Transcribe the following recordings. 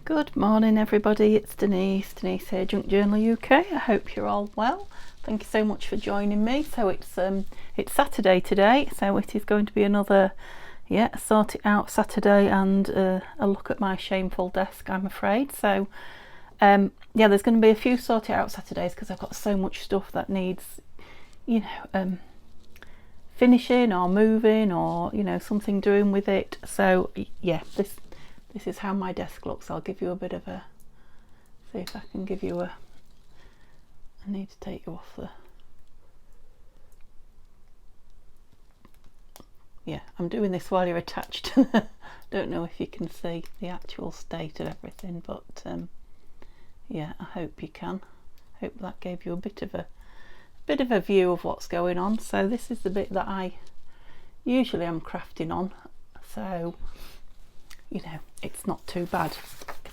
Good morning everybody, it's Denise here, Junk Journal UK. I hope you're all well. Thank you so much for joining me. So it's Saturday today, so it is going to be another sort it out Saturday and a look at my shameful desk, I'm afraid. So there's going to be a few sort it out Saturdays because I've got so much stuff that needs finishing or moving or something doing with it. So this is how my desk looks. I'll give you a bit of a, see if I can give you a, I need to take you off the, I'm doing this while you're attached. Don't know if you can see the actual state of everything, but I hope you can. Hope that gave you a bit of a view of what's going on. So this is the bit that I usually am crafting on, so it's not too bad.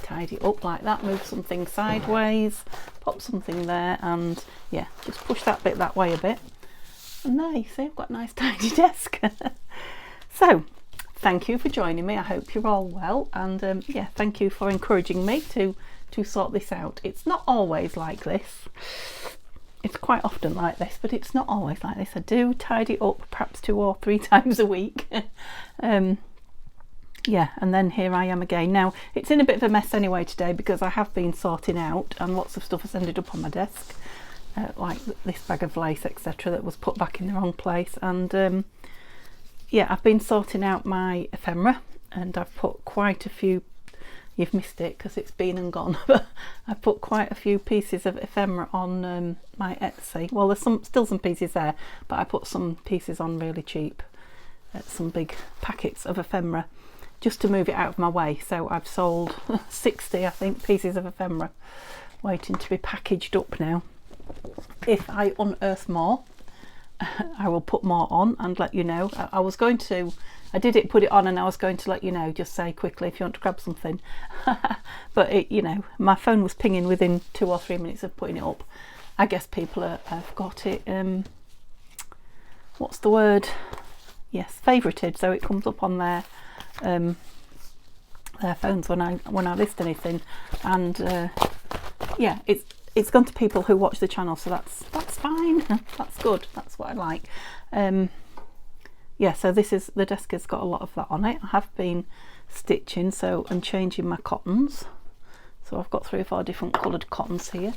Tidy it up like that, move something sideways, pop something there, and just push that bit that way a bit, and there you see I've got a nice tidy desk. So thank you for joining me. I hope you're all well, and thank you for encouraging me to sort this out. It's not always like this. It's quite often like this, but it's not always like this. I do tidy up perhaps 2 or 3 times a week. And then here I am again. Now it's in a bit of a mess anyway today because I have been sorting out and lots of stuff has ended up on my desk, like this bag of lace, etc., that was put back in the wrong place. And I've been sorting out my ephemera, and I've put quite a few, you've missed it because it's been and gone, but I've put quite a few pieces of ephemera on my Etsy. Well, there's still some pieces there, but I put some pieces on really cheap, some big packets of ephemera, just to move it out of my way. So I've sold 60, I think, pieces of ephemera waiting to be packaged up now. If I unearth more, I will put more on and let you know. I did put it on, and I was going to let you know, just say quickly if you want to grab something. But my phone was pinging within 2 or 3 minutes of putting it up. I guess people have got it, what's the word? Yes, favorited, so it comes up on their phones when I list anything, and it's gone to people who watch the channel, so that's fine. That's good. That's what I like. So the desk has got a lot of that on it. I have been stitching and changing my cottons, so I've got 3 or 4 different coloured cottons here.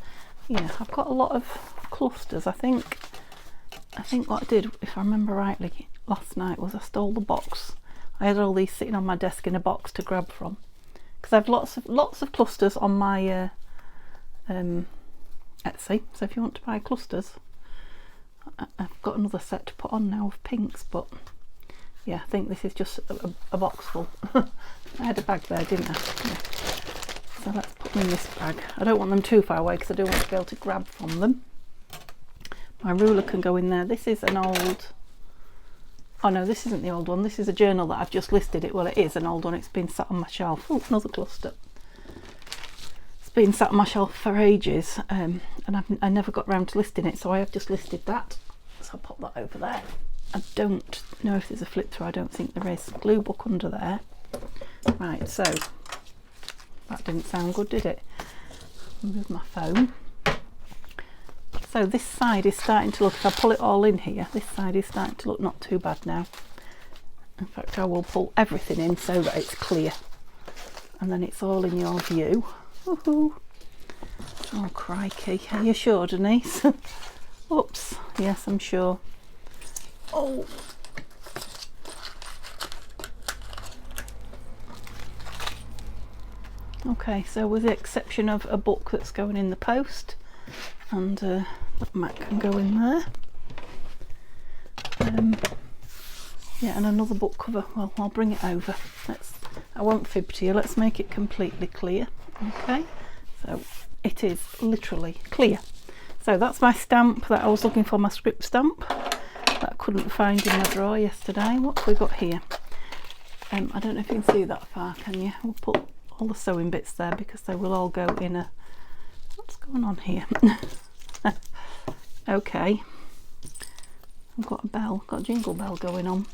I've got a lot of clusters. I think what I did, if I remember rightly, last night was I stole the box. I had all these sitting on my desk in a box to grab from, because I've lots of clusters on my Etsy. So if you want to buy clusters, I've got another set to put on now of pinks, but I think this is just a box full. I had a bag there, didn't I? So let's put them in this bag. I don't want them too far away because I do want to be able to grab from them. My ruler can go in there. This is an old, oh no, this isn't the old one. This is a journal that I've just listed it. Well, it is an old one. It's been sat on my shelf. Oh, another cluster. It's been sat on my shelf for ages, and I never got round to listing it, so I have just listed that. So I'll pop that over there. I don't know if there's a flip through. I don't think there is. Glue book under there. Right, so that didn't sound good, did it? Move my phone. So this side is starting to look, if I pull it all in here, this side is starting to look not too bad now. In fact, I will pull everything in so that it's clear, and then it's all in your view. Woohoo! Oh crikey, are you sure, Denise? Oops, yes, I'm sure. Oh! Okay, so with the exception of a book that's going in the post, and that mat can go in there. And another book cover. Well, I'll bring it over. I won't fib to you. Let's make it completely clear. Okay, so it is literally clear. So that's my stamp that I was looking for, my script stamp that I couldn't find in my drawer yesterday. What have we got here? I don't know if you can see that far, can you? We'll put all the sewing bits there because they will all go in a, what's going on here? Okay, I've got a bell, got a jingle bell going on.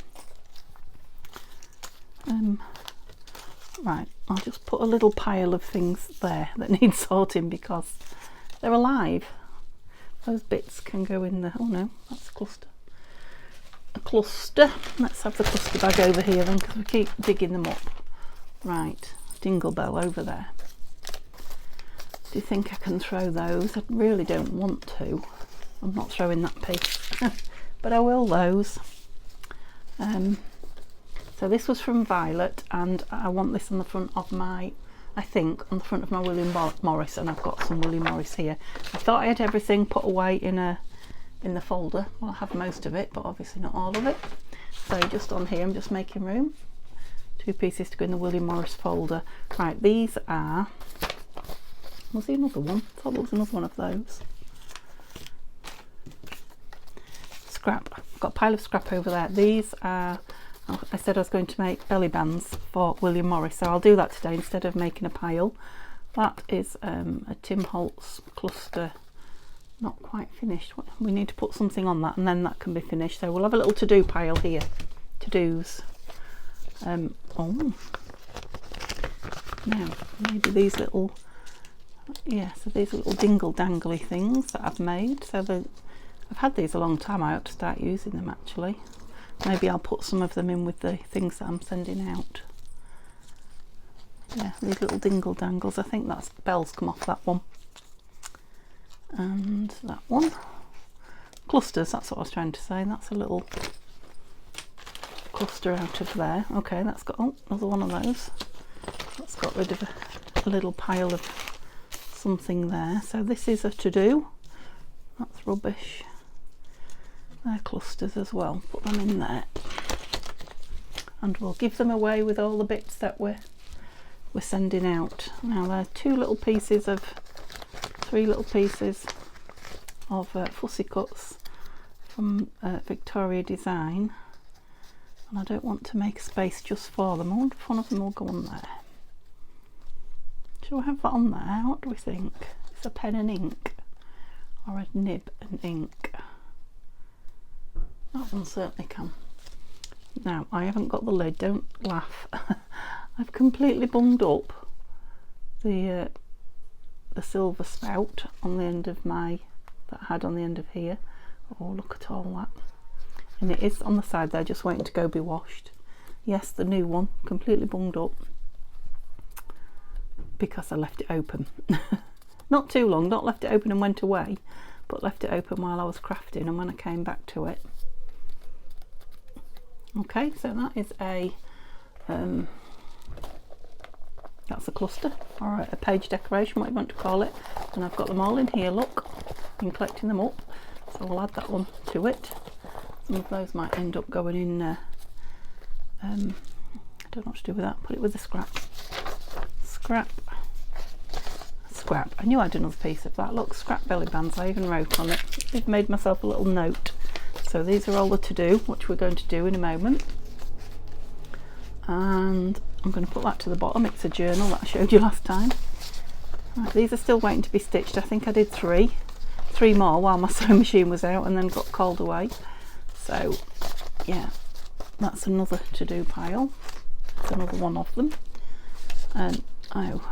Right, I'll just put a little pile of things there that need sorting because they're alive. Those bits can go in there. Oh no, that's a cluster. A cluster. Let's have the cluster bag over here then, because we keep digging them up. Right, dingle bell over there. Do you think I can throw those? I really don't want to. I'm not throwing that piece, but I will those. So this was from Violet, and I want this on the front of my, I think, on the front of my William Morris, and I've got some William Morris here. I thought I had everything put away in the folder. Well, I have most of it, but obviously not all of it. So just on here, I'm just making room. 2 pieces to go in the William Morris folder. Right, these are, was there another one? I thought there was another one of those. Scrap. I've got a pile of scrap over there. These are, I said I was going to make belly bands for William Morris, so I'll do that today instead of making a pile. That is a Tim Holtz cluster, not quite finished. We need to put something on that and then that can be finished. So we'll have a little to-do pile here. To-dos. Oh, now maybe these little, yeah, so these little dingle dangly things that I've made. So I've had these a long time. I ought to start using them actually. Maybe I'll put some of them in with the things that I'm sending out. Yeah, these little dingle dangles. I think that's bells come off that one. And that one. Clusters, that's what I was trying to say. That's a little cluster out of there. Okay, that's got, oh, another one of those. That's got rid of a little pile of something there. So this is a to-do. That's rubbish. They're clusters as well. Put them in there. And we'll give them away with all the bits that we're sending out. Now there are 3 little pieces of fussy cuts from Victoria Design, and I don't want to make space just for them. I wonder if one of them will go on there. Shall we have that on there? What do we think? It's a pen and ink, or a nib and ink. That one certainly can. Now I haven't got the lid, don't laugh. I've completely bunged up the silver spout on the end of my, that I had on the end of here. Oh, look at all that. And it is on the side there, just waiting to go be washed. Yes, the new one, completely bunged up because I left it open. Not too long, not left it open and went away, but left it open while I was crafting, and when I came back to it. Okay, so that is a that's a cluster, or a page decoration, what you want to call it. And I've got them all in here, look, been collecting them up, so I'll add that one to it. Some of those might end up going in, I don't know what to do with that, put it with the scrap. Scrap. I knew I had another piece of that, look, scrap belly bands, I even wrote on it. I've made myself a little note. So these are all the to-do, which we're going to do in a moment. And I'm going to put that to the bottom. It's a journal that I showed you last time. Right, these are still waiting to be stitched. I think I did three more while my sewing machine was out and then got called away. So yeah, that's another to-do pile. That's another one of them. And oh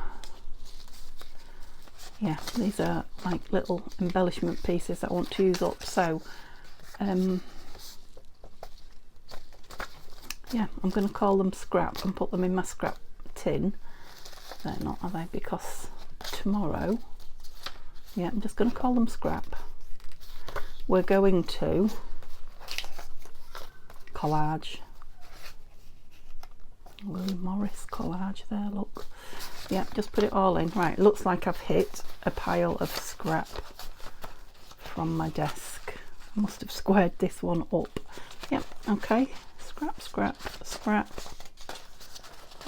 yeah, these are like little embellishment pieces that I want to use up. So yeah, I'm going to call them scrap and put them in my scrap tin. They're not, are they? Because tomorrow, yeah, I'm just going to call them scrap. We're going to collage. William Morris collage there, look. Yeah, just put it all in. Right, looks like I've hit a pile of scrap from my desk. I must have squared this one up. Yep, okay. Scrap.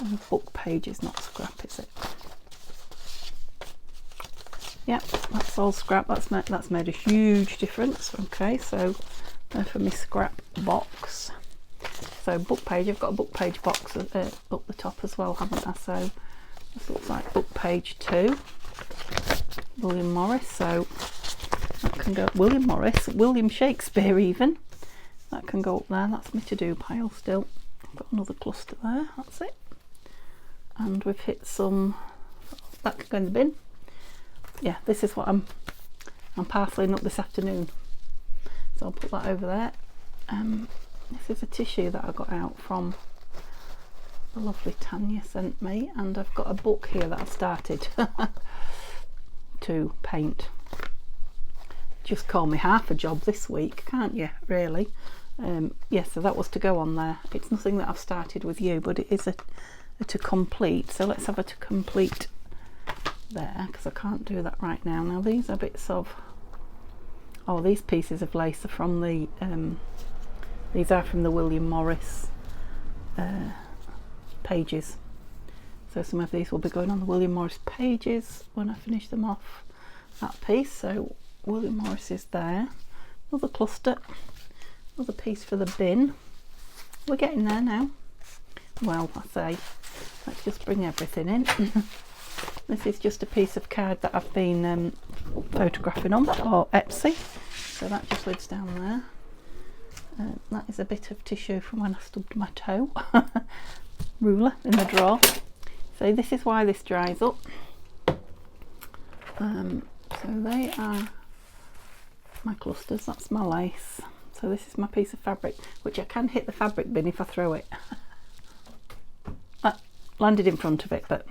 And book page is not scrap, is it? Yep, that's all scrap. That's made a huge difference. Okay, so for my scrap box. So book page, I've got a book page box up the top as well, haven't I? So this looks like book page 2. William Morris, so that can go, William Morris, William Shakespeare even. That can go up there, that's my to-do pile still. I've got another cluster there, that's it. and we've hit some, that can go in the bin. Yeah, this is what I'm parceling up this afternoon, so I'll put that over there. This is a tissue that I got out from the lovely Tanya sent me, and I've got a book here that I've started to paint. Just call me half a job this week, can't you, really? Yeah, so that was to go on there. It's nothing that I've started with you, but it is a to complete. So let's have a to complete there, because I can't do that right now. Now these are bits of, oh, these pieces of lace are from the these are from the William Morris pages. So some of these will be going on the William Morris pages when I finish them off, that piece. So William Morris is there. Another cluster, another piece for the bin. We're getting there now. Well, I say, let's just bring everything in. This is just a piece of card that I've been photographing on for Etsy, so that just lives down there. That is a bit of tissue from when I stubbed my toe. Ruler in the drawer. So this is why this dries up. So they are my clusters, that's my lace. So this is my piece of fabric, which I can hit the fabric bin if I throw it. That landed in front of it, but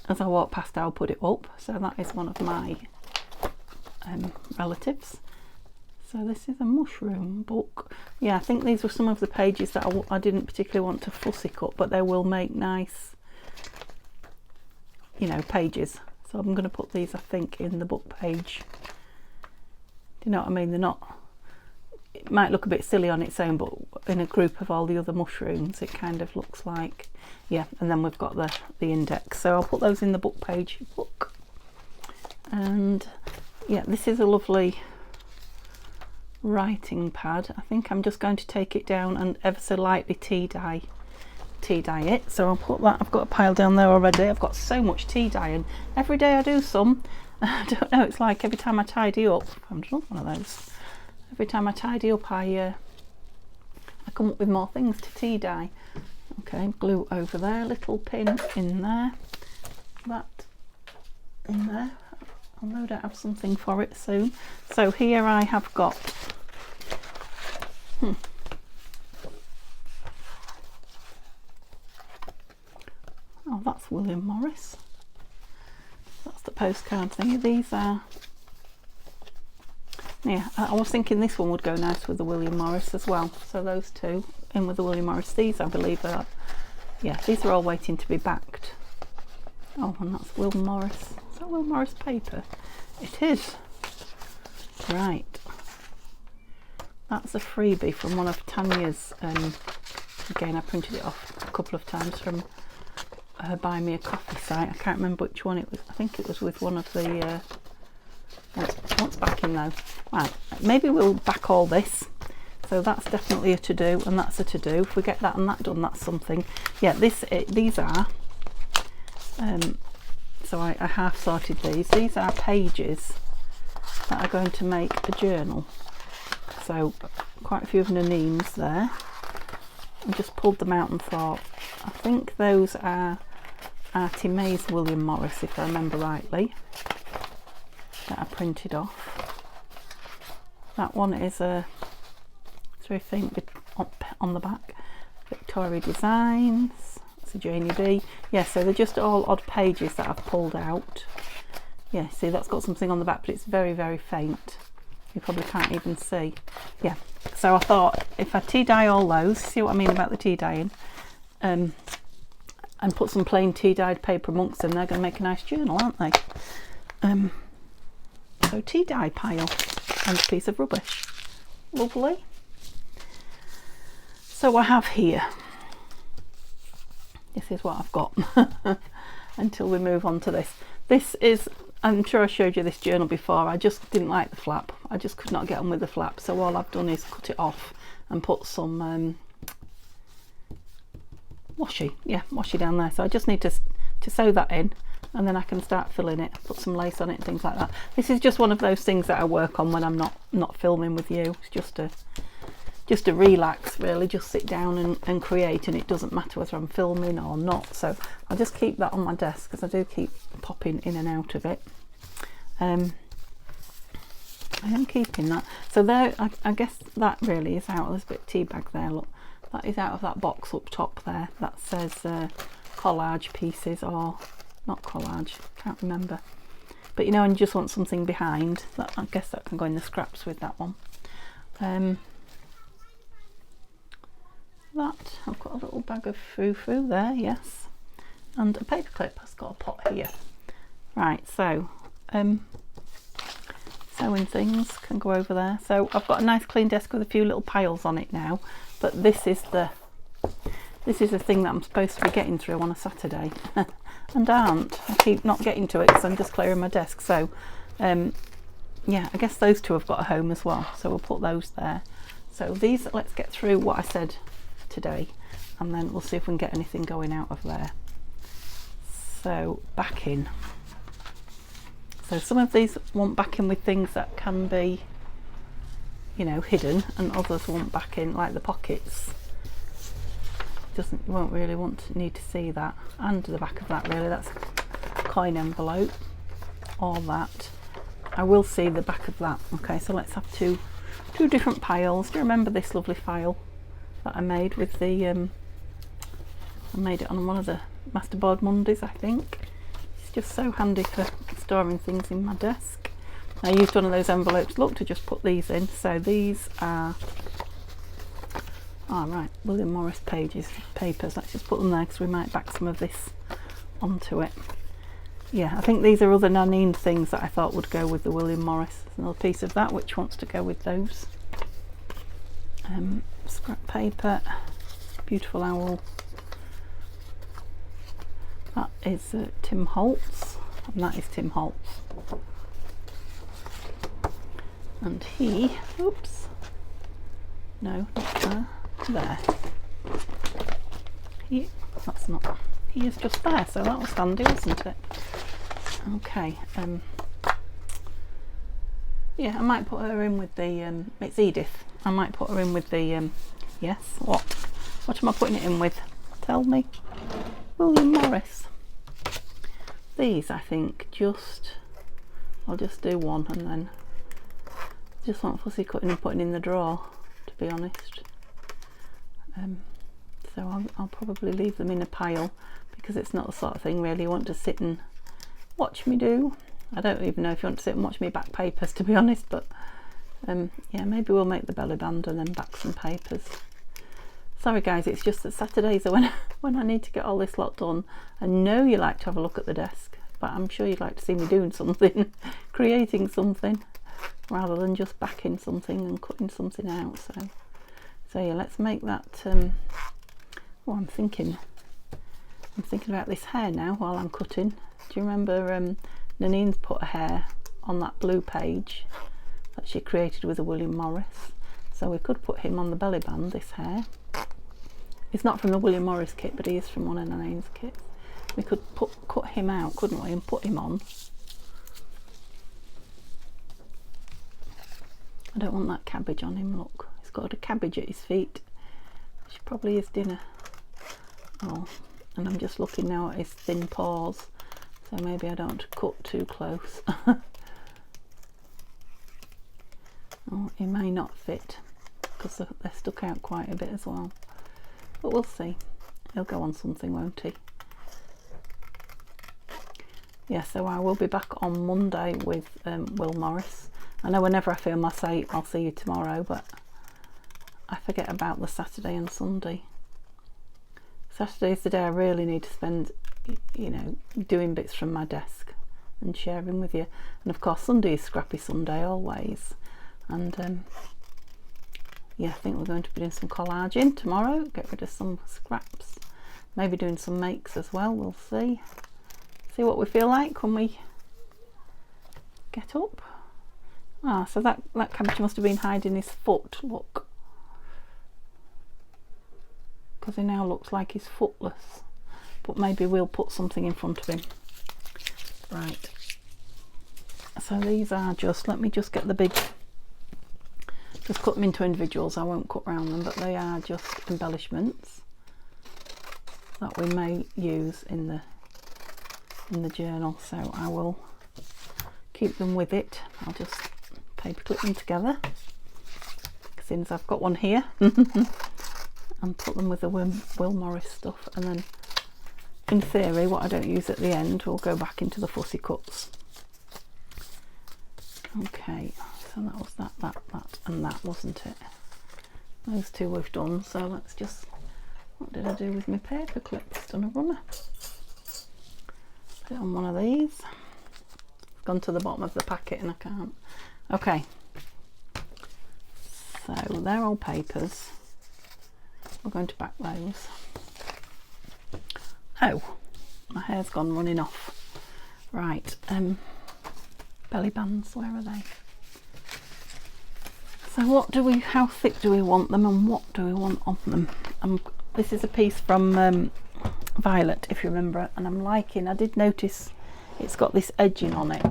as I walk past I'll put it up. So that is one of my relatives. So this is a mushroom book. Yeah, I think these were some of the pages that I didn't particularly want to fussy cut, but they will make nice, you know, pages. So I'm going to put these, I think, in the book page. Do you know what I mean? They're not, it might look a bit silly on its own, but in a group of all the other mushrooms it kind of looks like, yeah. And then we've got the index, so I'll put those in the book page book. And yeah, this is a lovely writing pad. I think I'm just going to take it down and ever so lightly tea dye it. So I'll put that, I've got a pile down there already. I've got so much tea dye, and every day I do some. I don't know, it's like every time I tidy up, I'm just one of those. Every time I tidy up I come up with more things to tea dye. Okay, glue over there, little pin in there, that in there. I'll no doubt have something for it soon. So here I have got oh, that's William Morris. That's the postcard thingy. These are, yeah, I was thinking this one would go nice with the William Morris as well. So those two in with the William Morris. These, I believe, are, yeah, these are all waiting to be backed. Oh, and that's Will Morris. Is that Will Morris paper? It is. Right. That's a freebie from one of Tanya's. Again, I printed it off a couple of times from her Buy Me a Coffee site. I can't remember which one it was. I think it was with one of the what's backing though. Right, maybe we'll back all this. So that's definitely a to-do, and that's a to-do. If we get that and that done, that's something. Yeah, these are so I half sorted these. These are pages that are going to make a journal. So quite a few of Nanine's there. I just pulled them out and thought, I think those are Artie May's William Morris, if I remember rightly, that I printed off. That one is a, it's very faint bit on the back. Victoria Designs. It's a Janie B. Yeah, so they're just all odd pages that I've pulled out. Yeah, see, that's got something on the back, but it's very, very faint. You probably can't even see. Yeah, so I thought if I tea dye all those, see what I mean about the tea dyeing, and put some plain tea dyed paper amongst them, they're going to make a nice journal, aren't they? So tea dye pile and a piece of rubbish. Lovely. So I have here, this is what I've got until we move on to this. This is, I'm sure I showed you this journal before. I just didn't like the flap. I just could not get on with the flap. So all I've done is cut it off and put some washi down there. So I just need to sew that in, and then I can start filling it, put some lace on it and things like that. This is just one of those things that I work on when I'm not filming with you. It's just just to relax really, just sit down and create, and it doesn't matter whether I'm filming or not. So I'll just keep that on my desk because I do keep popping in and out of it. I am keeping that. So there, I guess that really is out. There's a bit of tea bag there, look. That is out of that box up top there. That says collage pieces, or not collage, can't remember. But you know, and you just want something behind. That, I guess that can go in the scraps with that one. That, I've got a little bag of foo-foo there, yes. And a paper clip, I've got a pot here. Right, so sewing things can go over there. So I've got a nice clean desk with a few little piles on it now, but this is the thing that I'm supposed to be getting through on a Saturday and aren't. I keep not getting to it because I'm just clearing my desk. So yeah, I guess those two have got a home as well, so we'll put those there. So these, let's get through what I said today, and then we'll see if we can get anything going out of there. So backing. So some of these want backing with things that can be, you know, hidden, and others want backing like the pockets. You won't really need to see that, and the back of that really, that's a coin envelope, all that. I will see the back of that. Okay, so let's have two different piles. Do you remember this lovely file that I made with the I made it on one of the Masterboard Mondays, I think. It's just so handy for storing things in my desk. I used one of those envelopes, look, to just put these in. So these are, right, William Morris papers. Let's just put them there because we might back some of this onto it. Yeah, I think these are other Nanine things that I thought would go with the William Morris. There's another piece of that which wants to go with those. Scrap paper, beautiful owl. That is Tim Holtz, and that is Tim Holtz. And he, oops, no, not there, there. He, that's not, he is just there, so that was handy, wasn't it? Okay, yeah, I might put her in with the, it's Edith. I might put her in with the, yes, what am I putting it in with? Tell me. William Morris. These, I think, I'll just do one, and then just want fussy cutting and putting in the drawer, to be honest. So I'll probably leave them in a pile, because it's not the sort of thing really you want to sit and watch me do. I don't even know if you want to sit and watch me back papers, to be honest, but yeah, maybe we'll make the belly band and then back some papers. Sorry guys, it's just that Saturdays are when I need to get all this lot done. I know you like to have a look at the desk, but I'm sure you'd like to see me doing something, creating something, rather than just backing something and cutting something out. So yeah, let's make that. I'm thinking about this hair now while I'm cutting. Do you remember Nanine's put a hair on that blue page that she created with a William Morris? So we could put him on the belly band, this hair. He's not from the William Morris kit, but he is from one of Nanine's kits. We could cut him out, couldn't we, and put him on. I don't want that cabbage on him, look. He's got a cabbage at his feet, which probably is dinner. Oh, and I'm just looking now at his thin paws, so maybe I don't cut too close. Oh, he may not fit, because they're stuck out quite a bit as well. But we'll see. He'll go on something, won't he? Yeah, so I will be back on Monday with Will Morris. I know whenever I film I say I'll see you tomorrow, but I forget about the Saturday and Sunday. Saturday's the day I really need to spend, you know, doing bits from my desk and sharing with you. And of course Sunday is Scrappy Sunday always. And yeah, I think we're going to be doing some collaging tomorrow, get rid of some scraps, maybe doing some makes as well. We'll see what we feel like when we get up. So that cabbage must have been hiding his foot, look, because he now looks like he's footless, but maybe we'll put something in front of him. Right, so these are just, let me just get the big just cut them into individuals. I won't cut round them, but they are just embellishments that we may use in the journal, so I will keep them with it. I'll just paper clip them together since I've got one here and put them with the Will Morris stuff, and then in theory what I don't use at the end will go back into the fussy cuts. Okay, so that was that and that, wasn't it? Those two we've done, so let's just, what did I do with my paper clips? Done a runner. Put it on one of these. It's gone to the bottom of the packet and I can't. Okay, so they're all papers. We're going to back those. Oh, my hair's gone running off. Right, belly bands, where are they? So what do we, how thick do we want them and what do we want on them? This is a piece from Violet, if you remember, and I'm liking, I did notice it's got this edging on it.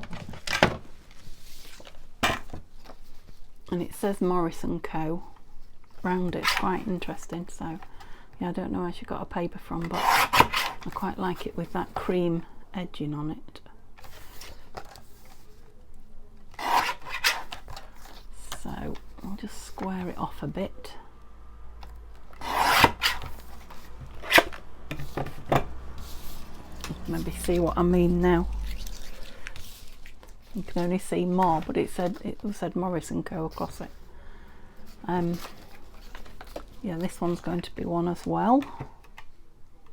And it says Morris & Co. round it. It's quite interesting. So yeah, I don't know where she got a paper from, but I quite like it with that cream edging on it. So I'll just square it off a bit. Maybe see what I mean now. You can only see more, but it said Morris & Co. across it. Yeah, this one's going to be one as well.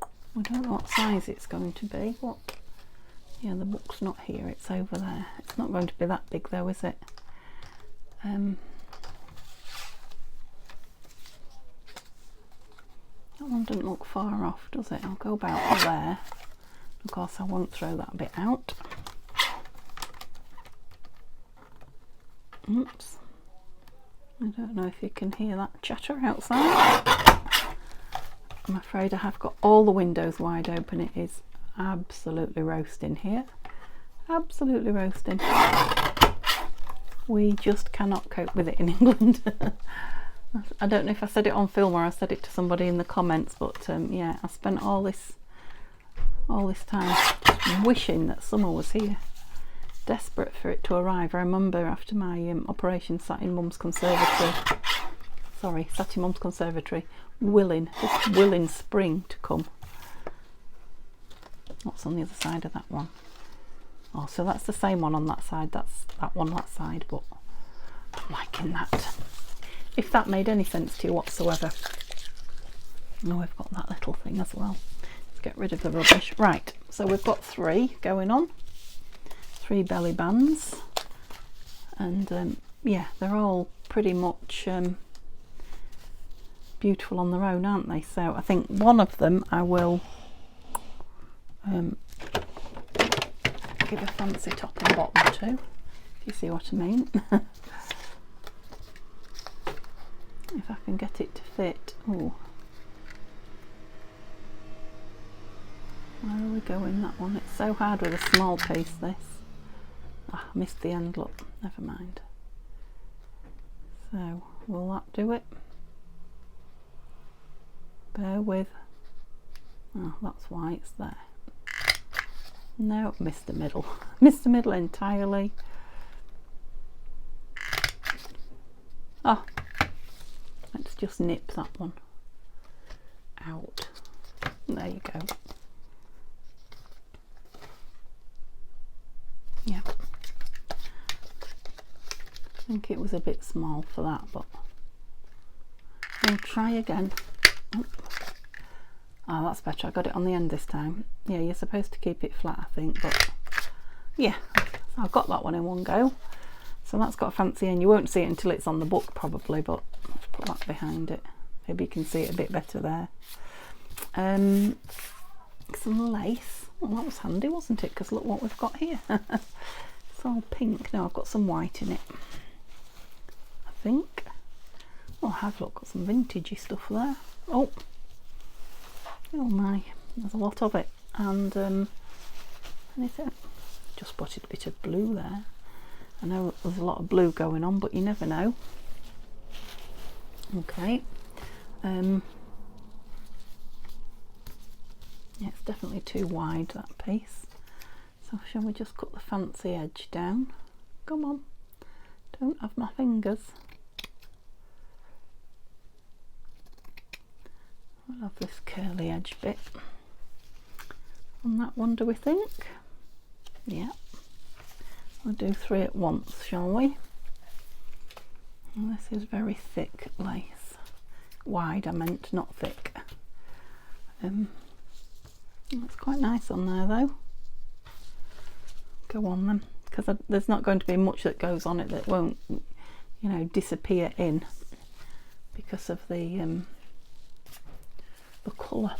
I don't know what size it's going to be. What? Yeah, the book's not here, it's over there. It's not going to be that big though, is it? That one doesn't look far off, does it? I'll go about there. Of course, I won't throw that bit out. Oops. I don't know if you can hear that chatter outside. I'm afraid I have got all the windows wide open. It is absolutely roasting here. Absolutely roasting. We just cannot cope with it in England. I don't know if I said it on film or I said it to somebody in the comments, but yeah, I spent all this time just wishing that summer was here. Desperate for it to arrive. I remember after my operation sat in Mum's conservatory, willing spring to come. What's on the other side of that one? Oh, so that's the same one on that side. That's that one that side, but I'm liking that. If that made any sense to you whatsoever. Oh, we've got that little thing as well. Let's get rid of the rubbish. Right, so we've got 3 going on. 3 belly bands, and yeah, they're all pretty much beautiful on their own, aren't they? So I think one of them I will give a fancy top and bottom to, if you see what I mean. If I can get it to fit. Oh, where are we going? That one, it's so hard with a small piece, this. Ah, I missed the end, look, never mind. So, will that do it? Bear with. Oh, that's why it's there. No, missed the middle. Missed the middle entirely. Oh, let's just nip that one out. There you go. Yeah. I think it was a bit small for that, but we'll try again. Oh, that's better. I got it on the end this time. Yeah, you're supposed to keep it flat, I think, but yeah, so I've got that one in one go. So that's got a fancy end. You won't see it until it's on the book probably, but let's put that behind it. Maybe you can see it a bit better there. Some lace. Well, that was handy, wasn't it? Because look what we've got here. It's all pink. No, I've got some white in it, I think. Oh, I have, look, got some vintagey stuff there. Oh my, there's a lot of it. And anything, just spotted a bit of blue there. I know there's a lot of blue going on, but you never know. Okay. Yeah, it's definitely too wide, that piece. So shall we just cut the fancy edge down? Come on, don't have my fingers. We'll have this curly edge bit on that one, do we think? Yeah. We'll do 3 at once, shall we? And this is very thick lace. Wide, I meant, not thick. That's quite nice on there though. Go on then, because there's not going to be much that goes on it that won't, you know, disappear in because of the colour.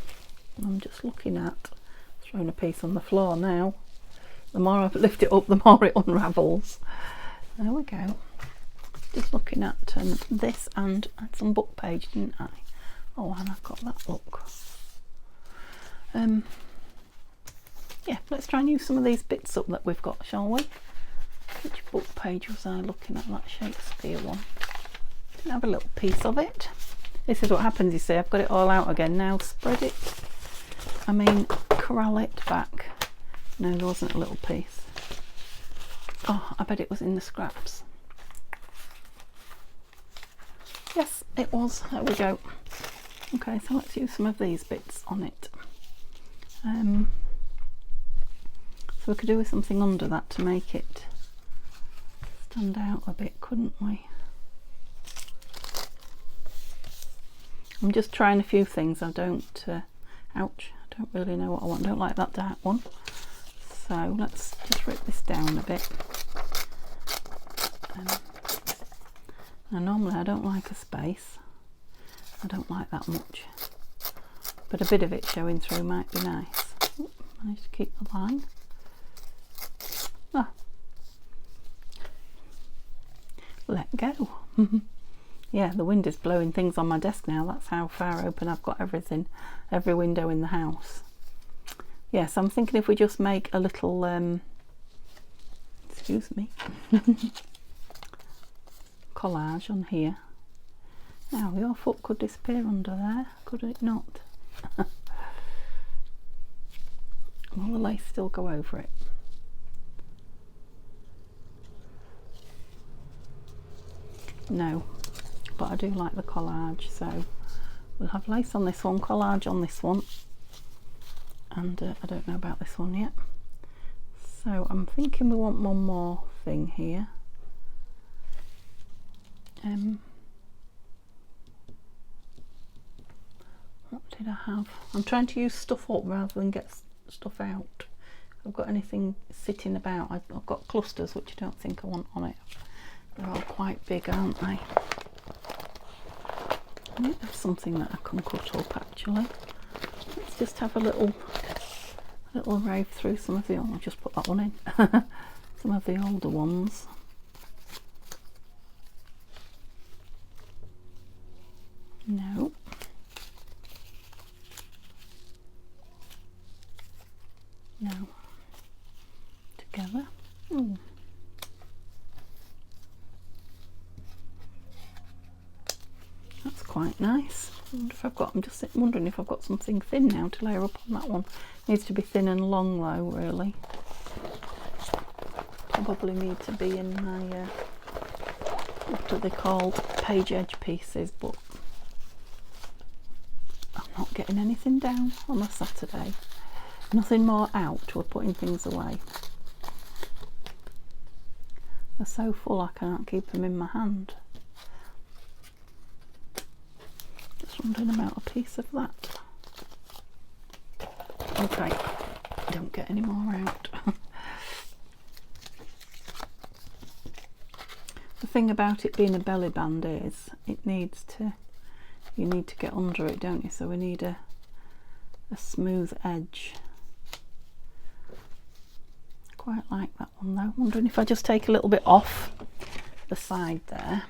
I'm just looking at, throwing a piece on the floor now. The more I lift it up, the more it unravels. There we go. Just looking at this, and I had some book page, didn't I? Oh, and I've got that look. Yeah, let's try and use some of these bits up that we've got, shall we? Which book page was I looking at? That Shakespeare one. Didn't have a little piece of it. This is what happens, you see. I've got it all out again now. Spread it. I mean, corral it back. No, there wasn't a little piece. Oh, I bet it was in the scraps. Yes, it was. There we go. Okay, so let's use some of these bits on it. So we could do with something under that to make it stand out a bit, couldn't we? I'm just trying a few things. I don't, ouch, I don't really know what I want. I don't like that dark one. So let's just rip this down a bit. Now normally I don't like a space. I don't like that much. But a bit of it showing through might be nice. Ooh, managed to keep the line. Ah. Let go. Yeah, the wind is blowing things on my desk now. That's how far open I've got everything, every window in the house. Yeah, so I'm thinking if we just make a little, excuse me, collage on here. Now, your foot could disappear under there, could it not? Will the lace still go over it? No, but I do like the collage, so we'll have lace on this one, collage on this one, and I don't know about this one yet. So I'm thinking we want one more thing here. What did I have? I'm trying to use stuff up rather than get stuff out. If I've got anything sitting about, I've got clusters which I don't think I want on it. They're all quite big, aren't they? I might have something that I can cut up actually. Let's just have a little rave through some of the, I'll just put that one in. Some of the older ones. No. No. Together. Ooh. That's quite nice. I wonder if I've got, I'm just wondering if I've got something thin now to layer up on that one. Needs to be thin and long though, really. Probably need to be in my, what are they called? Page edge pieces, but I'm not getting anything down on a Saturday. Nothing more out, we're putting things away. They're so full I can't keep them in my hand. Just wondering about a piece of that. Okay, don't get any more out. The thing about it being a belly band is it needs to, you need to get under it, don't you? So we need a smooth edge. Quite like that one though. Wondering if I just take a little bit off the side there.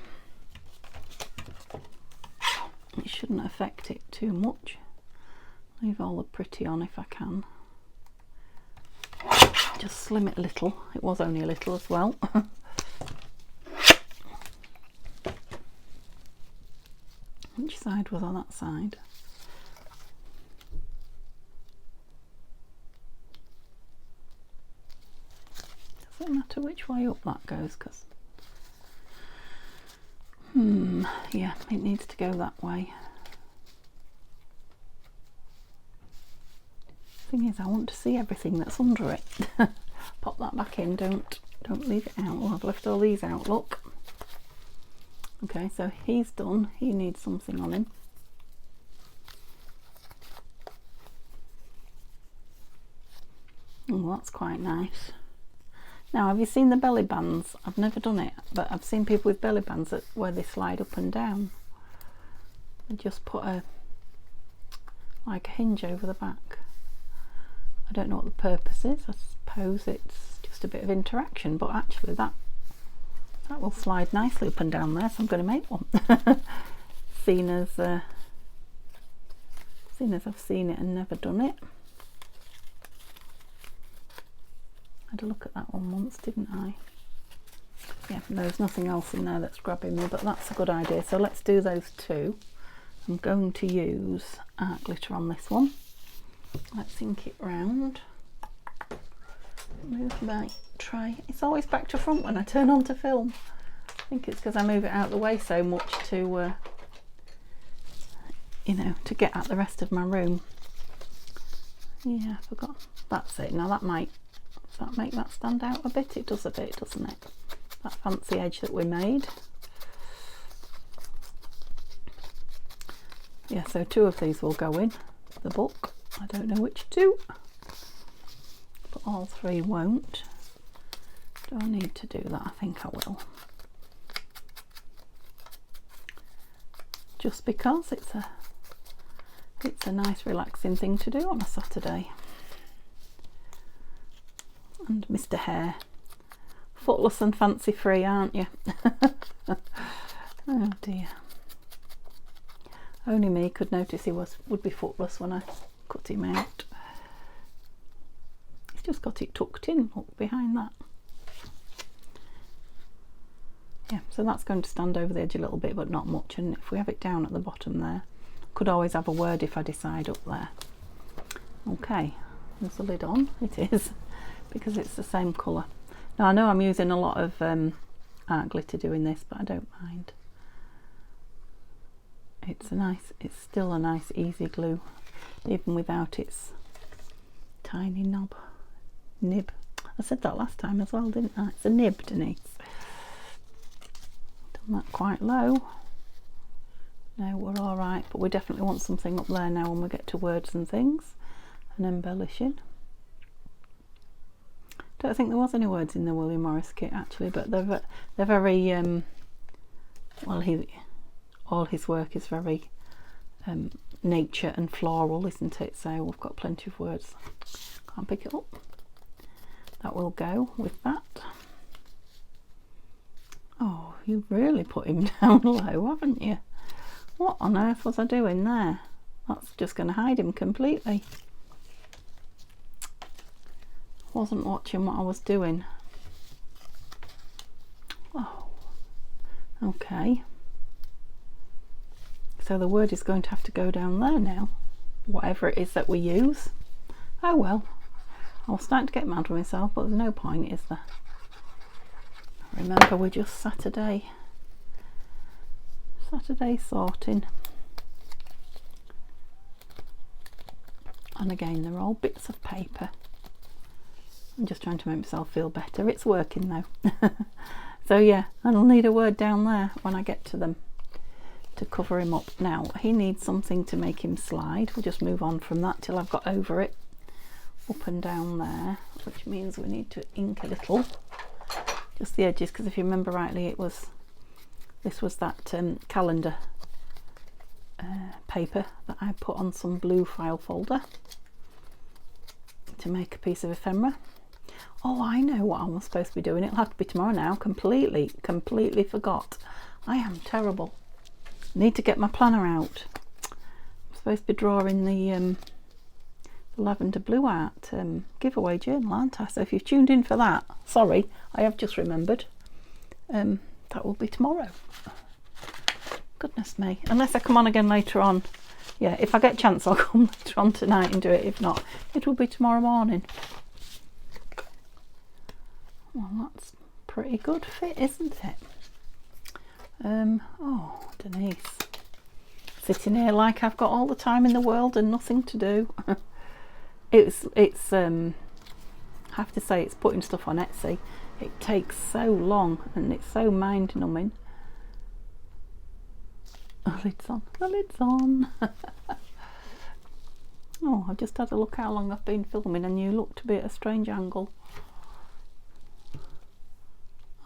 It shouldn't affect it too much. Leave all the pretty on if I can. Just slim it a little. It was only a little as well. side was on that side. Doesn't matter which way up that goes, because yeah, it needs to go that way. Thing is, I want to see everything that's under it. Pop that back in, don't leave it out. Oh, I've left all these out, look. Okay, so he's done. He needs something on him. Oh, that's quite nice. Now, have you seen the belly bands? I've never done it, but I've seen people with belly bands where they slide up and down. They just put like a hinge over the back. I don't know what the purpose is. I suppose it's just a bit of interaction, but actually that will slide nicely up and down there, so I'm going to make one. Seeing as I've seen it and never done it. I had a look at that one once, didn't I? Yeah, there's nothing else in there that's grabbing me, but that's a good idea. So let's do those two. I'm going to use art glitter on this one. Let's ink it round. Move my tray. It's always back to front when I turn on to film. I think it's because I move it out of the way so much to, you know, to get at the rest of my room. Yeah, I forgot. That's it. Now that might, does that make that stand out a bit? It does a bit, doesn't it? That fancy edge that we made. Yeah, so two of these will go in the book. I don't know which two, but all three won't. Do I need to do that? I think I will. Just because it's a nice relaxing thing to do on a Saturday. And Mr. Hare, footless and fancy free, aren't you? Oh dear. Only me could notice he would be footless when I cut him out. He's just got it tucked in, look behind that. Yeah, so that's going to stand over the edge a little bit, but not much. And if we have it down at the bottom there, could always have a word if I decide up there. Okay, there's the lid on. It is, because it's the same colour. Now I know I'm using a lot of art glitter doing this, but I don't mind. It's still a nice easy glue, even without its tiny nib. I said that last time as well, didn't I? It's a nib, Denise. Done that quite low. No, we're all right, but we definitely want something up there now when we get to words and things and embellishing. Don't think there was any words in the William Morris kit actually, but they're very well, all his work is very nature and floral, isn't it? So we've got plenty of words. Can't pick it up. That will go with that. Oh, you really put him down low, haven't you? What on earth was I doing there? That's just going to hide him completely. Wasn't watching what I was doing. Oh, okay. So the word is going to have to go down there now, whatever it is that we use. Oh well, I was starting to get mad with myself, but there's no point, is there? Remember, we're just Saturday sorting. And again, they're all bits of paper. I'm just trying to make myself feel better. It's working though. So yeah, and I'll need a word down there when I get to them to cover him up. Now he needs something to make him slide. We'll just move on from that till I've got over it, up and down there, which means we need to ink a little, just the edges, because if you remember rightly, this was that calendar paper that I put on some blue file folder to make a piece of ephemera. Oh, I know what I'm supposed to be doing. It'll have to be tomorrow now. Completely forgot. I am terrible. Need to get my planner out. I'm supposed to be drawing the lavender blue art giveaway journal, aren't I? So if you've tuned in for that, sorry, I have just remembered. That will be tomorrow. Goodness me. Unless I come on again later on. Yeah, if I get a chance, I'll come later on tonight and do it. If not, it will be tomorrow morning. Well, that's pretty good fit, isn't it? Oh, Denise. Sitting here like I've got all the time in the world and nothing to do. It's I have to say, it's putting stuff on Etsy. It takes so long and it's so mind numbing. The lid's on, the lid's on. Oh, I've just had a look how long I've been filming and you look to be at a strange angle.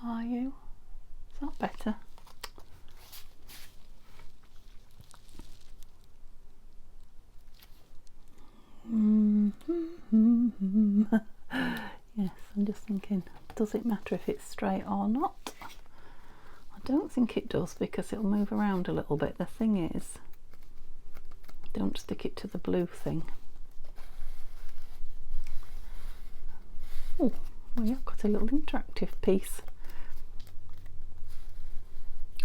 Are you? Is that better? Yes, I'm just thinking, does it matter if it's straight or not? I don't think it does because it'll move around a little bit. The thing is, don't stick it to the blue thing. Oh, well, yeah, I've got a little interactive piece.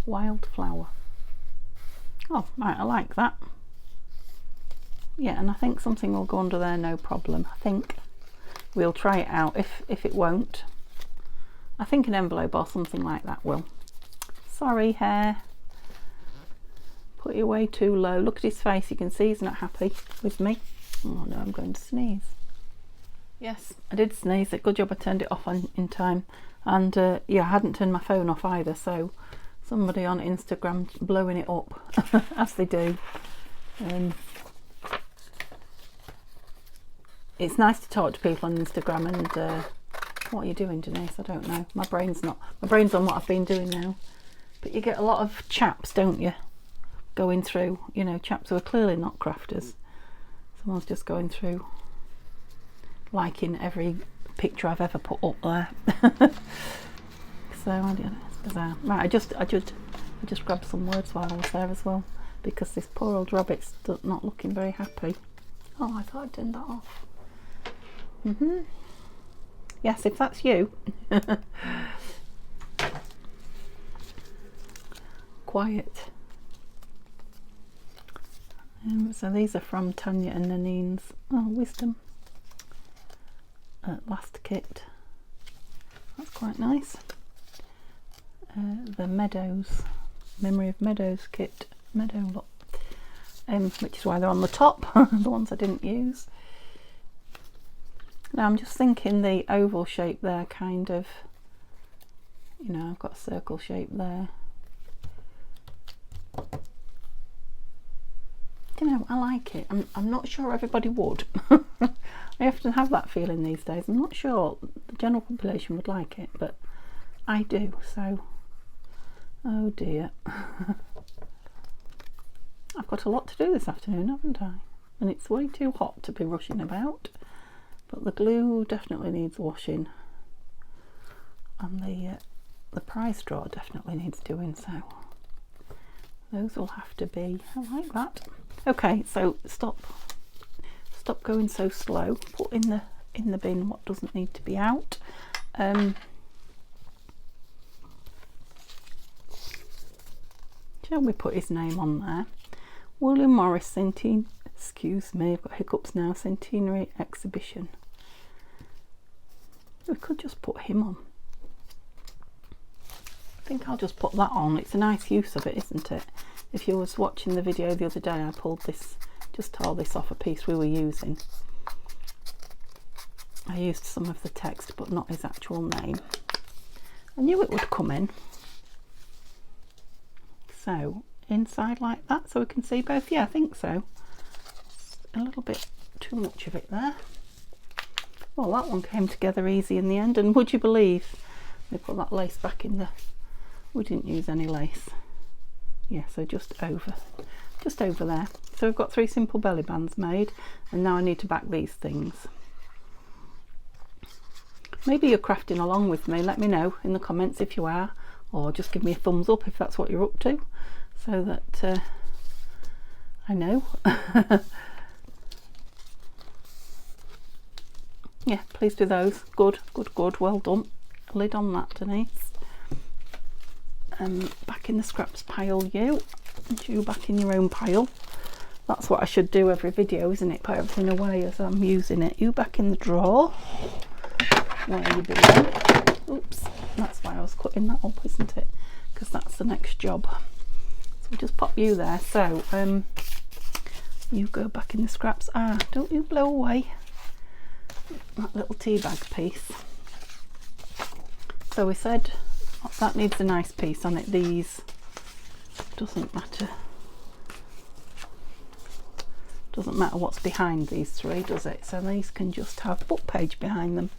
Wildflower. Oh, right, I like that. Yeah, and I think something will go under there, no problem. I think we'll try it out. If it won't, I think an envelope or something like that will. Sorry, hair. Put it away too low. Look at his face. You can see he's not happy with me. Oh no, I'm going to sneeze. Yes, I did sneeze. Good job I turned it off in time. And yeah, I hadn't turned my phone off either, so somebody on Instagram blowing it up as they do. It's nice to talk to people on Instagram. And what are you doing, Denise? I don't know. My brain's on what I've been doing now. But you get a lot of chaps, don't you, going through, you know, chaps who are clearly not crafters. Someone's just going through liking every picture I've ever put up there. So I don't know, it's bizarre. Right, I just grabbed some words while I was there as well, because this poor old rabbit's not looking very happy. Oh, I thought I'd turned that off. Yes, if that's you. Quiet. So these are from Tanya and Nanine's Wisdom last kit. That's quite nice. The Meadows, Memory of Meadows kit, Meadow lot, which is why they're on the top, the ones I didn't use. Now I'm just thinking the oval shape there, kind of, you know, I've got a circle shape there. You know, I like it. I'm not sure everybody would. I often have that feeling these days. I'm not sure the general population would like it, but I do, so oh dear. I've got a lot to do this afternoon, haven't I? And it's way too hot to be rushing about, but the glue definitely needs washing, and the prize drawer definitely needs doing, so those will have to be. I like that. Okay, so stop going so slow. Put in the bin what doesn't need to be out. Shall we put his name on there? William Morris excuse me, I've got hiccups now, Centenary Exhibition. We could just put him on. I think I'll just put that on. It's a nice use of it, isn't it? If you was watching the video the other day, I pulled this, just tore this off a piece we were using. I used some of the text but not his actual name. I knew it would come in. So inside like that, so we can see both. Yeah, I think so. A little bit too much of it there. Well, that one came together easy in the end, and would you believe they put that lace back in the, we didn't use any lace. Yeah, so just over there. So we've got 3 simple belly bands made, and now I need to back these things. Maybe you're crafting along with me. Let me know in the comments if you are, or just give me a thumbs up if that's what you're up to, so that I know. Yeah, pleased with those. Good, well done. Lid on that, Denise. Back in the scraps pile, you. and you back in your own pile. That's what I should do every video, isn't it? Put everything away as I'm using it. You back in the drawer where you belong. Oops, that's why I was cutting that up, isn't it? Because that's the next job. So we'll just pop you there. So you go back in the scraps. Ah, don't you blow away that little tea bag piece. So we said that needs a nice piece on it. These, doesn't matter what's behind these three, does it? So these can just have book page behind them.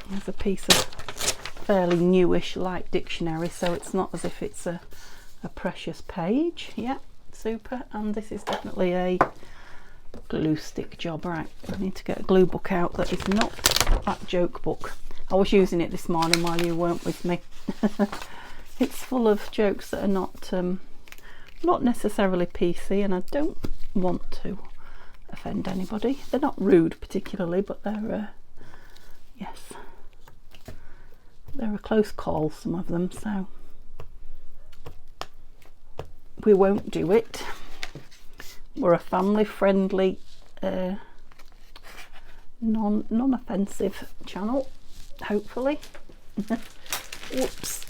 There's a piece of fairly newish light dictionary, so it's not as if it's a precious page. Yeah, super. And this is definitely a glue stick job. Right, I need to get a glue book out that is not that joke book. I was using it this morning while you weren't with me. It's full of jokes that are not necessarily PC, and I don't want to offend anybody. They're not rude particularly, but they're yes, they're a close call, some of them, so we won't do it. We're a family friendly, non-offensive channel, hopefully. Whoops,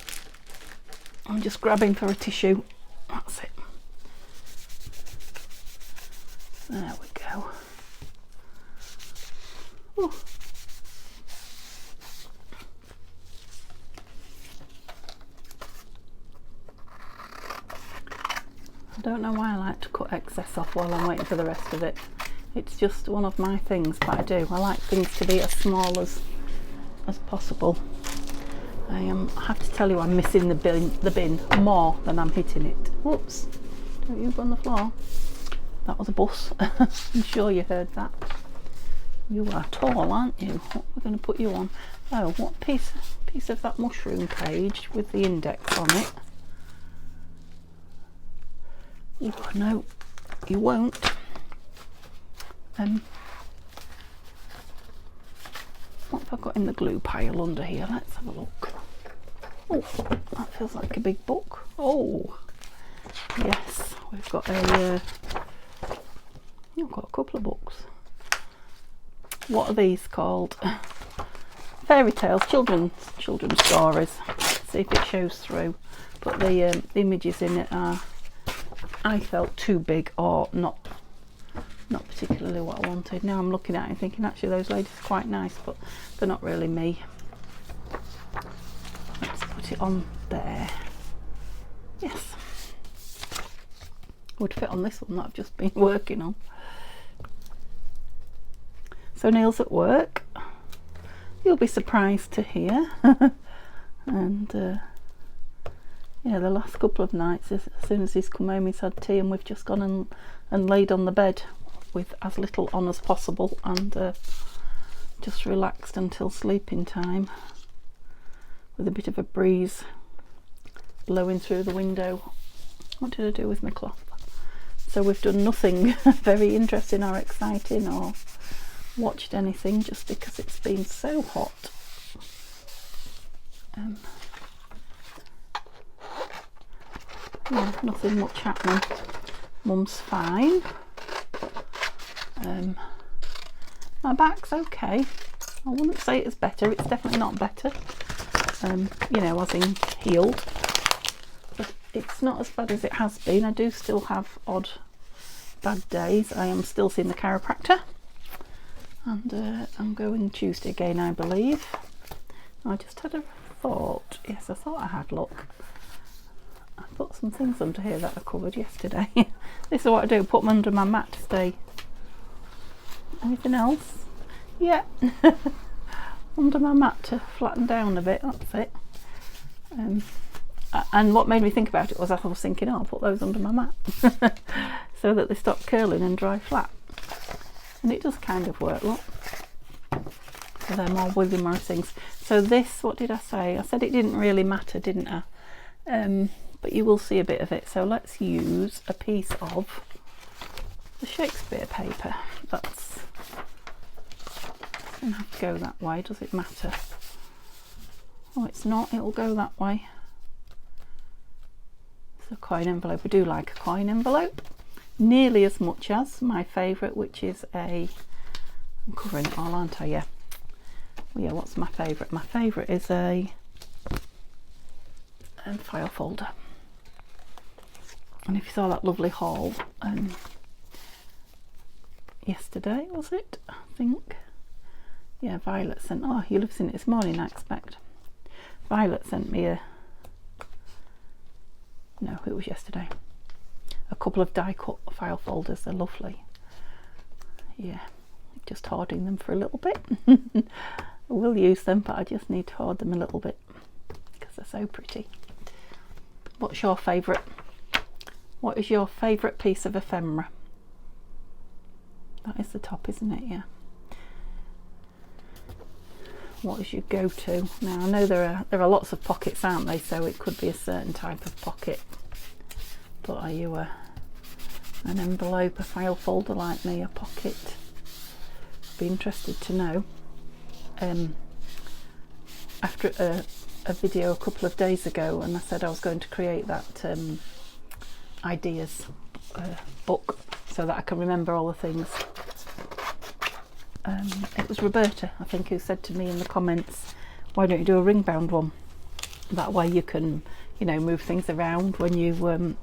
I'm just grabbing for a tissue. That's it. There we go. Ooh. I don't know why I like to cut excess off while I'm waiting for the rest of it. It's just one of my things, but I do. I like things to be as small as possible. I have to tell you, I'm missing the bin more than I'm hitting it. Whoops! Don't you go on the floor? That was a bus. I'm sure you heard that. You are tall, aren't you? What we're going to put you on? Oh, what piece of that mushroom page with the index on it? Oh, no, you won't. What have I got in the glue pile under here? Let's have a look. Oh, that feels like a big book. Oh, yes, we've got a couple of books. What are these called? Fairy tales, children's stories. Let's see if it shows through. But the images in it are, I felt, too big or not particularly what I wanted. Now I'm looking at it and thinking actually those ladies are quite nice, but they're not really me. Let's put it on there. Yes, would fit on this one that I've just been working on. So Neil's at work, you'll be surprised to hear. And yeah, the last couple of nights, as soon as he's come home, he's had tea and we've just gone and laid on the bed with as little on as possible, and just relaxed until sleeping time with a bit of a breeze blowing through the window. What did I do with my cloth? So we've done nothing very interesting or exciting or watched anything, just because it's been so hot. Yeah, nothing much happening. Mum's fine. My back's okay. I wouldn't say it's better. It's definitely not better. You know, as in healed. But it's not as bad as it has been. I do still have odd bad days. I am still seeing the chiropractor. And I'm going Tuesday again, I believe. I just had a thought. Yes, I thought I had. Look. I put some things under here that I covered yesterday. This is what I do, put them under my mat to stay. Anything else? Yeah. Under my mat to flatten down a bit, that's it. And what made me think about it was I was thinking, oh, I'll put those under my mat so that they stop curling and dry flat. And it does kind of work, look. So they're more William Morris things. So this, what did I say? I said it didn't really matter, didn't I? But you will see a bit of it. So let's use a piece of the Shakespeare paper. That's going to have to go that way. Does it matter? Oh, it's not. It'll go that way. coin envelope. I do like a coin envelope nearly as much as my favourite, which is I'm covering it all, aren't I? Yeah. Well, yeah, what's my favourite? My favourite is a file folder. And if you saw that lovely haul yesterday, was it? I think. Yeah, Violet sent, oh, you'll have seen it this morning, I expect. Violet sent me no, it was yesterday, a couple of die cut file folders. They're lovely. Yeah, just hoarding them for a little bit. I will use them, but I just need to hoard them a little bit because they're so pretty. What's your favourite? What is your favourite piece of ephemera? That is the top, isn't it? Yeah. What is your go-to? Now I know there are lots of pockets, aren't they? So it could be a certain type of pocket. But are you an envelope, a file folder like me, a pocket? I'd be interested to know. After a video a couple of days ago, and I said I was going to create that ideas book so that I can remember all the things. It was Roberta, I think, who said to me in the comments, why don't you do a ring bound one? That way you can, you know, move things around when you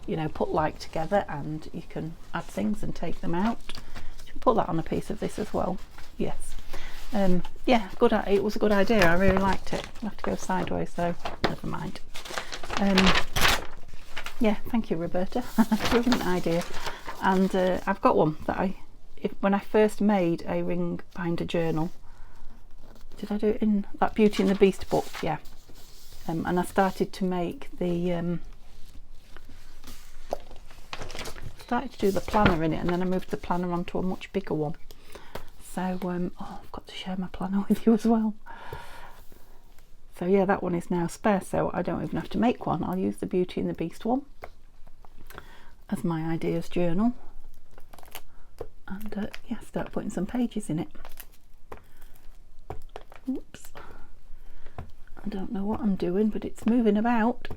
you know, put like together, and you can add things and take them out. Should put that on a piece of this as well. Yes. Yeah, good. It was a good idea. I really liked it. I'll have to go sideways though. Never mind. Yeah, thank you, Roberta. Brilliant idea. And I've got one that when I first made a ring binder journal, did I do it in that Beauty and the Beast book? Yeah. And I started to make the started to do the planner in it, and then I moved the planner onto a much bigger one. So oh, I've got to share my planner with you as well. So yeah, that one is now spare, so I don't even have to make one. I'll use the Beauty and the Beast one as my ideas journal, and yeah, start putting some pages in it. Oops, I don't know what I'm doing, but it's moving about.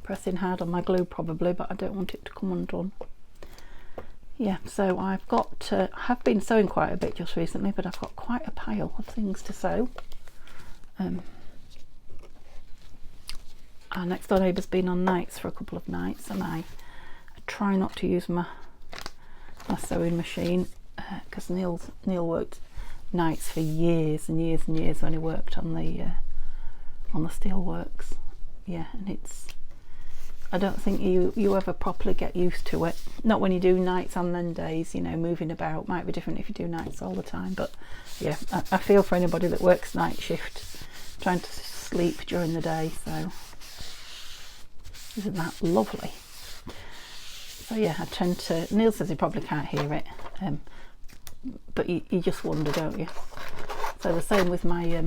Pressing hard on my glue probably, but I don't want it to come undone. Yeah, so I've got I have been sewing quite a bit just recently, but I've got quite a pile of things to sew. Our next door neighbour's been on nights for a couple of nights, and I try not to use my sewing machine because Neil worked nights for years and years and years when he worked on the steelworks. Yeah, and it's, I don't think you ever properly get used to it. Not when you do nights on then days, you know, moving about might be different if you do nights all the time. But yeah, I feel for anybody that works night shift, trying to sleep during the day. So isn't that lovely? So yeah, I tend to, Neil says he probably can't hear it, but you just wonder, don't you? So the same with my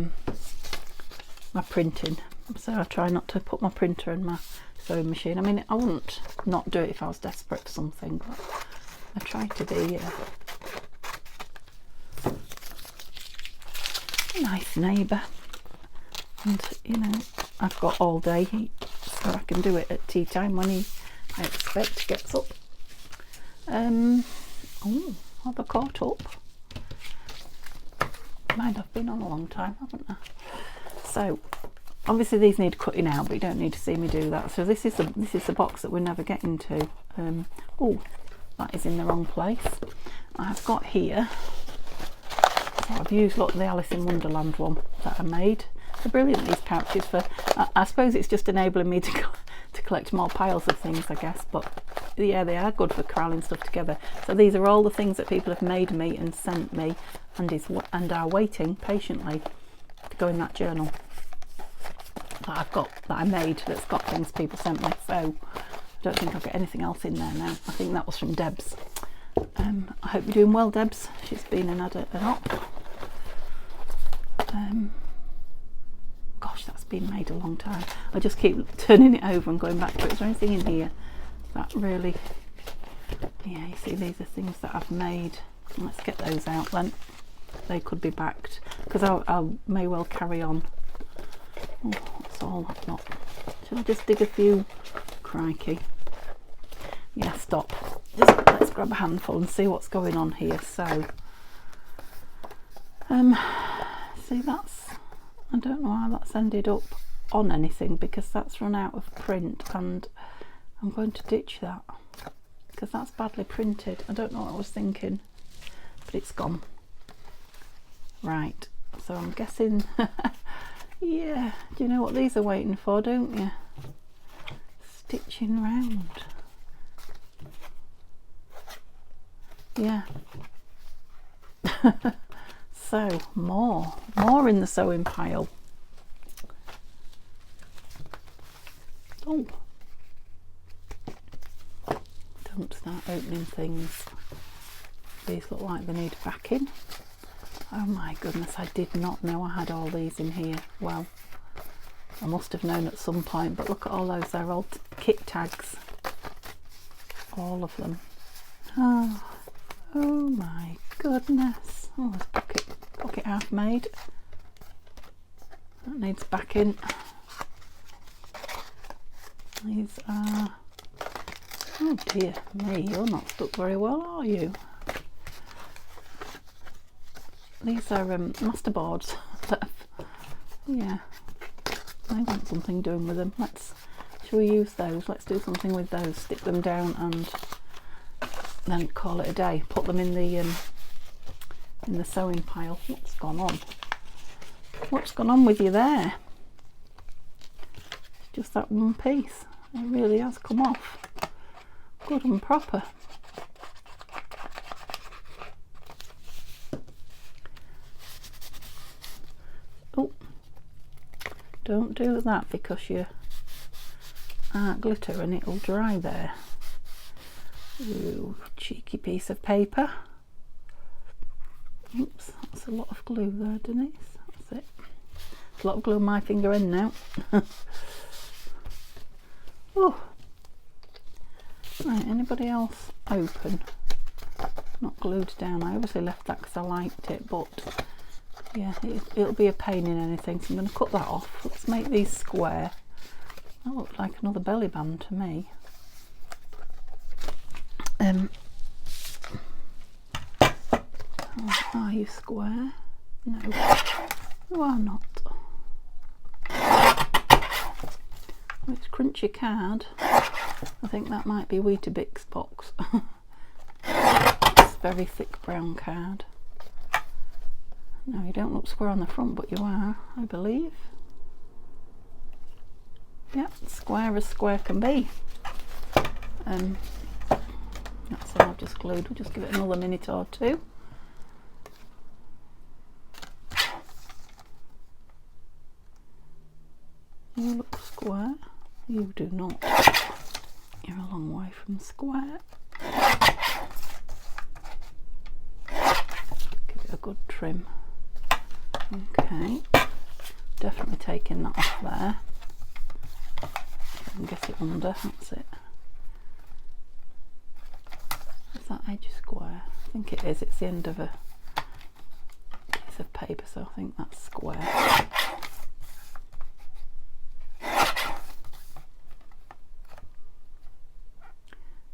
my printing. So I try not to put my printer in my sewing machine. I mean, I wouldn't not do it if I was desperate for something, but I try to be a nice neighbour. And you know, I've got all day, so I can do it at tea time when I expect gets up. Oh, have I caught up? Mind, I've been on a long time, haven't I? So obviously these need cutting out, but you don't need to see me do that. So this is the box that we're never getting to. Oh, that is in the wrong place. I've got here, so I've used, look, the Alice in Wonderland one that I made. They're brilliant, these pouches. For I suppose it's just enabling me to collect more piles of things, I guess, but yeah, they are good for corralling stuff together. So these are all the things that people have made me and sent me, and are waiting patiently to go in that journal that I've got, that I made, that's got things people sent me. So I don't think I'll get anything else in there now. I think that was from Debs. I hope you're doing well, Debs. She's been and had an op. Gosh, that's been made a long time. I just keep turning it over and going back to it. Is there anything in here that really, yeah, you see, these are things that I've made. Let's get those out then. They could be backed, because I may well carry on. Oh, that's all I've not. Shall I just dig a few? Crikey. Yeah, stop. Just let's grab a handful and see what's going on here. So, see, that's, I don't know how that's ended up on anything because that's run out of print, and I'm going to ditch that because that's badly printed. I don't know what I was thinking, but it's gone. Right, so I'm guessing, yeah, do you know what these are waiting for, don't you? Stitching round. Yeah. So, more in the sewing pile. Oh. Don't start opening things. These look like they need backing. Oh my goodness, I did not know I had all these in here. Well, I must have known at some point, but look at all those, they're all kit tags. All of them. Oh my goodness. Oh, there's pocket half made. That needs backing. These are, oh dear me, you're not stuck very well, are you? These are master boards. Yeah, I want something doing with them. Shall we use those? Let's do something with those. Stick them down and then call it a day. Put them in the sewing pile. What's gone on? What's gone on with you there? It's just that one piece. It really has come off. Good and proper. Oh, don't do that because you aren't glitter and it'll dry there. Ooh, cheeky piece of paper. Oops, that's a lot of glue there, Denise. That's it. There's a lot of glue on my finger end now. Oh. Right, anybody else open? Not glued down. I obviously left that because I liked it, but yeah, it'll be a pain in anything, so I'm going to cut that off. Let's make these square. That looks like another belly band to me. Are you square? No, you are not. It's crunchy card. I think that might be Weetabix box. It's very thick brown card. No, you don't look square on the front, but you are, I believe. Yep, square as square can be. That's all I've just glued. We'll just give it another minute or two. You look square. You do not. You're a long way from square. Give it a good trim. Okay. Definitely taking that off there. And get it under. That's it. Is that edge square? I think it is. It's the end of a piece of paper, so I think that's square.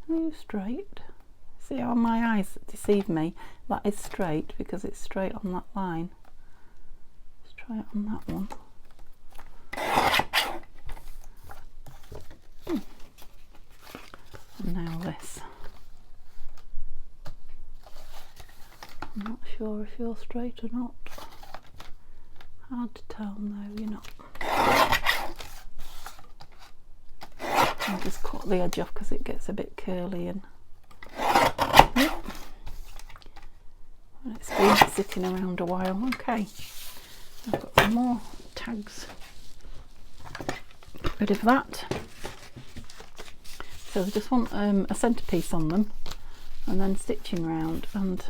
Are you straight? See how my eyes deceive me? That is straight because it's straight on that line. Let's try it on that one. And now this. I'm not sure if you're straight or not. Hard to tell. No, you're not. I'll just cut the edge off because it gets a bit curly and yep. It's been sitting around a while. Okay, I've got some more tags. Get rid of that. So I just want a centrepiece on them and then stitching round, and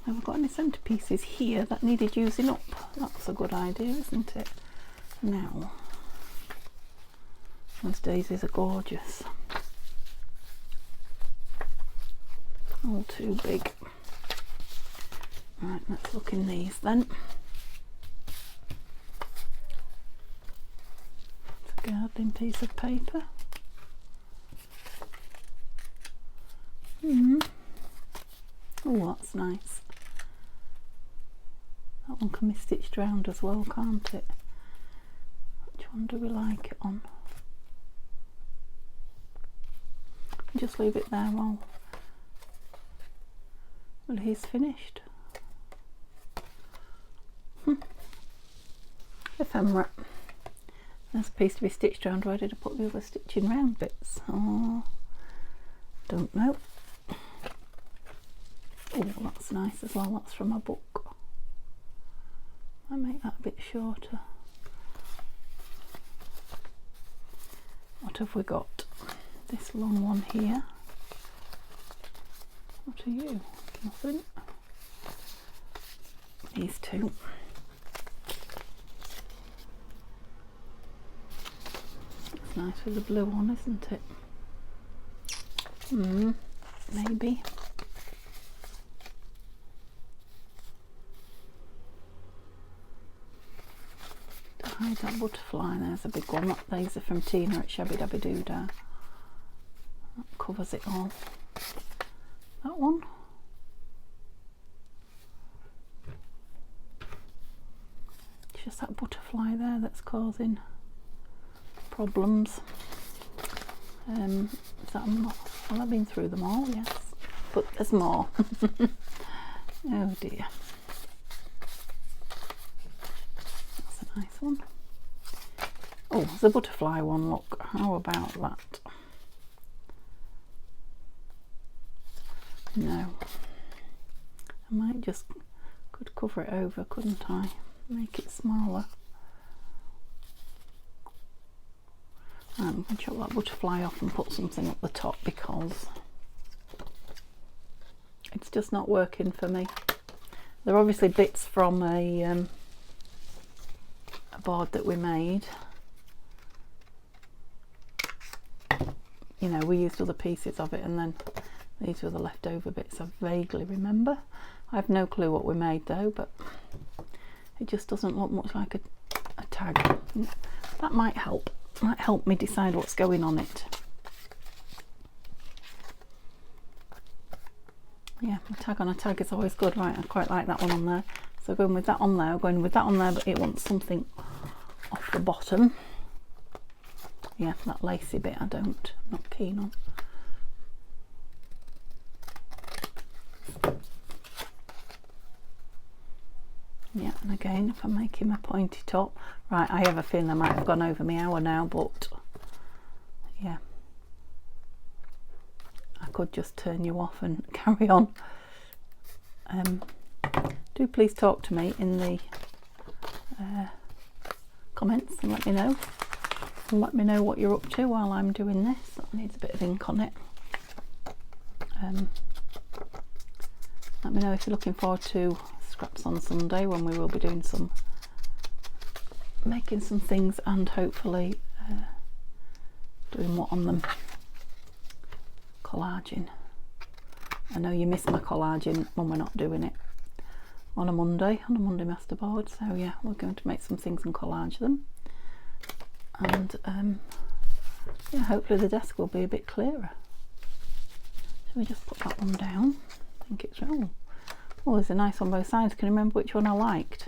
have I got any centerpieces here that needed using up? That's a good idea, isn't it? Now, those daisies are gorgeous. All too big. Right, let's look in these then. lovely piece of paper. Oh, that's nice. That one can be stitched round as well, can't it? Which one do we like it on? Just leave it there while he's finished. Ephemera. There's a piece to be stitched round. Where did I put the other stitching round bits? Oh, don't know. Oh, that's nice as well. That's from a book. I'll make that a bit shorter. What have we got? This long one here. What are you? Nothing. These two. That's nice with the blue one, isn't it? Maybe. To hide that butterfly, there's a big one. These are from Tina at Shabby Dabby Doodah. That covers it all. That one. It's just that butterfly there that's causing problems. Is that not? Well, I've been through them all, yes, but there's more. Oh dear. That's a nice one. Oh, there's a butterfly one. Look, how about that? No, I might just could cover it over, couldn't I? Make it smaller. I'm going to chop that butterfly off and put something up the top because it's just not working for me. They're obviously bits from a board that we made. You know, we used other pieces of it and then these were the leftover bits I vaguely remember. I have no clue what we made though, but it just doesn't look much like a tag. That might help. Might help me decide what's going on it. Yeah, a tag on a tag is always good, right? I quite like that one on there. So going with that on there, going with that on there, but it wants something off the bottom. Yeah, that lacy bit I'm not keen on. Yeah, and again, if I'm making my pointy top, right, I have a feeling I might have gone over my hour now, but yeah, I could just turn you off and carry on. Do please talk to me in the comments and let me know. And let me know what you're up to while I'm doing this. That needs a bit of ink on it. Let me know if you're looking forward to scraps on Sunday when we will be doing making some things and hopefully doing what on them? Collaging. I know you miss my collaging when we're not doing it on a Monday masterboard, so yeah, we're going to make some things and collage them, and yeah, hopefully the desk will be a bit clearer. So we just put that one down. I think it's oh, there's a nice on both sides. Can you remember which one I liked?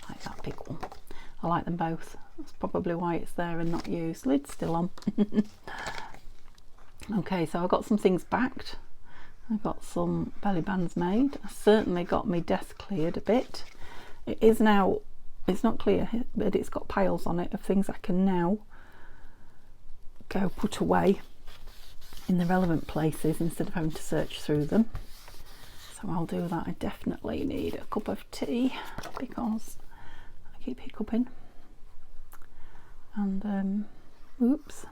I like that big one. I like them both. That's probably why it's there and not used. Lid's still on. Okay, so I got some things backed. I got some belly bands made. I certainly got my desk cleared a bit. It is now, it's not clear, but it's got piles on it of things I can now go put away in the relevant places instead of having to search through them. So I'll do that. I definitely need a cup of tea because I keep hiccuping. And oops.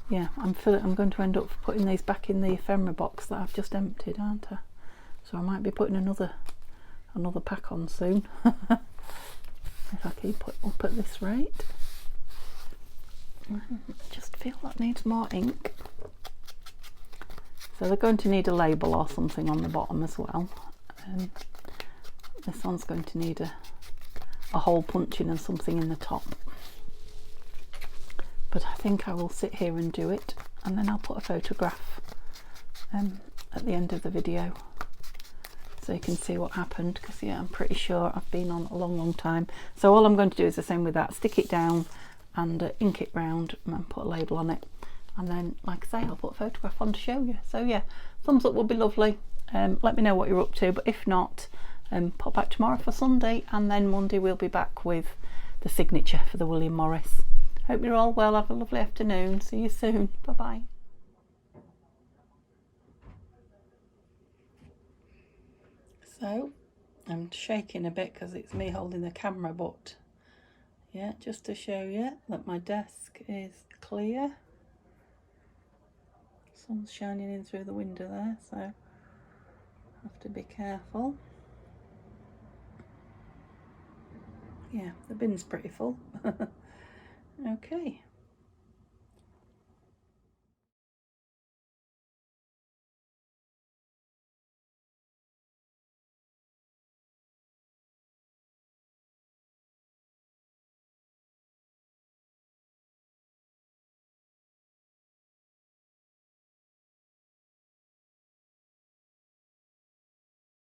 Yeah, I'm going to end up putting these back in the ephemera box that I've just emptied, aren't I? So I might be putting another pack on soon if I keep it up at this rate. I just feel that needs more ink. So they're going to need a label or something on the bottom as well. This one's going to need a hole punching and something in the top. But I think I will sit here and do it, and then I'll put a photograph at the end of the video so you can see what happened, because yeah, I'm pretty sure I've been on a long time. So all I'm going to do is the same with that, stick it down and ink it round and put a label on it, and then like I say, I'll put a photograph on to show you. So yeah, thumbs up would be lovely. Let me know what you're up to, but if not, pop back tomorrow for Sunday, and then Monday we'll be back with the signature for the William Morris. Hope you're all well. Have a lovely afternoon. See you soon. Bye bye. So I'm shaking a bit because it's me holding the camera, but yeah, just to show you that my desk is clear. Sun's shining in through the window there, so I have to be careful. Yeah, the bin's pretty full. Okay.